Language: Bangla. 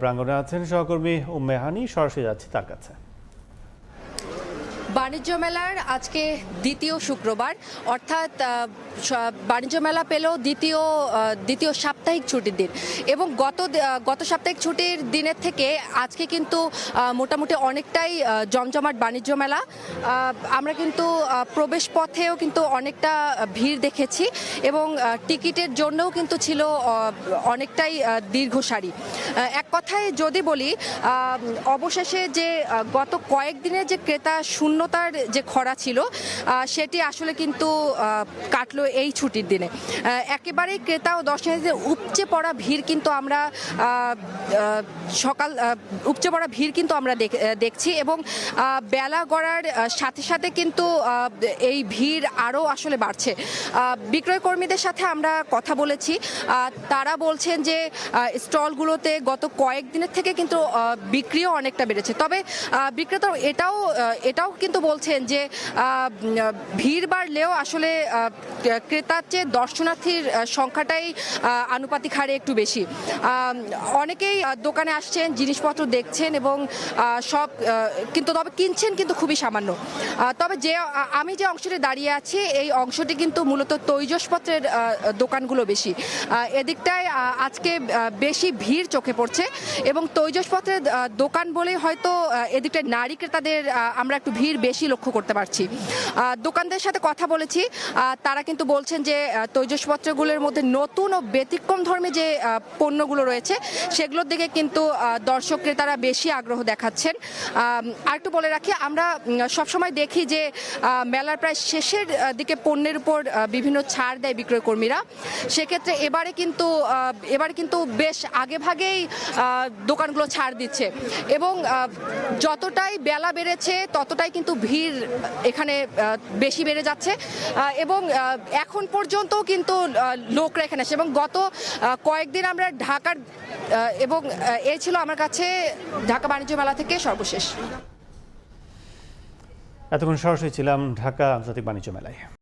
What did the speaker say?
প্রাঙ্গণে আছেন সহকর্মী উম্মে হানি, সরাসরি যাচ্ছি তার কাছে। বাণিজ্য মেলার আজকে দ্বিতীয় শুক্রবার, অর্থাৎ বাণিজ্য মেলা পেল দ্বিতীয় সাপ্তাহিক ছুটির দিন এবং গত সাপ্তাহিক ছুটির দিনের থেকে আজকে কিন্তু মোটামুটি অনেকটাই জমজমাট বাণিজ্য মেলা। আমরা কিন্তু প্রবেশ পথেও কিন্তু অনেকটা ভিড় দেখেছি এবং টিকিটের জন্যও কিন্তু ছিল অনেকটাই দীর্ঘ সারি। এক কথায় যদি বলি, অবশেষে যে গত কয়েকদিনের যে ক্রেতা শূন্যতার যে খরা ছিল সেটি আসলে কিন্তু কাটলো এই ছুটির দিনে। একেবারেই ক্রেতা ও দর্শনার্থীদের উপচে পড়া ভিড় কিন্তু আমরা দেখছি এবং বেলা গড়ার সাথে সাথে কিন্তু এই ভিড় আরও আসলে বাড়ছে। বিক্রয় কর্মীদের সাথে আমরা কথা বলেছি, তারা বলছেন যে স্টলগুলোতে গত কয়েকদিনের থেকে কিন্তু বিক্রিও অনেকটা বেড়েছে। তবে বিক্রেতা এটাও কিন্তু বলছেন যে ভিড় বাড়লেও আসলে ক্রেতার চেয়ে দর্শনার্থীর সংখ্যাটাই আনুপাতিক হারে একটু বেশি। অনেকেই দোকানে আসছেন, জিনিসপত্র দেখছেন এবং তবে কিনছেন কিন্তু খুবই সামান্য। তবে আমি যে অংশটি দাঁড়িয়ে আছি এই অংশটি কিন্তু মূলত তৈজসপত্রের দোকানগুলো বেশি, এদিকটায় আজকে বেশি ভিড় চোখে পড়ছে এবং তৈজসপত্রের দোকান বলেই হয়তো এদিকটায় নারী ক্রেতাদের আমরা একটু ভিড় বেশি লক্ষ্য করতে পারছি। দোকানদারের সাথে কথা বলেছি, তারা কিন্তু বলছেন যে তৈজসপত্রগুলোর মধ্যে নতুন ও ব্যতিক্রম ধর্মী যে পণ্যগুলো রয়েছে সেগুলোর দিকে কিন্তু দর্শক ক্রেতারা বেশি আগ্রহ দেখাচ্ছেন। আর একটু বলে রাখি, আমরা সবসময় দেখি যে মেলার প্রায় শেষের দিকে পণ্যের উপর বিভিন্ন ছাড় দেয় বিক্রয় কর্মীরা। সেক্ষেত্রে এবারে কিন্তু বেশ আগেভাগেই দোকানগুলো ছাড় দিচ্ছে এবং যতটাই বেলা বেড়েছে ততটাই কিন্তু ভিড় এখানে বেশি বেড়ে যাচ্ছে এবং এখন পর্যন্ত কিন্তু লোকরা এখানে আসে এবং গত কয়েকদিন আমরা ঢাকার এবং এই ছিল আমার কাছে ঢাকা বাণিজ্য মেলা থেকে সর্বশেষ। এতক্ষণ সরাসরি ছিলাম ঢাকা আন্তর্জাতিক বাণিজ্য মেলায়।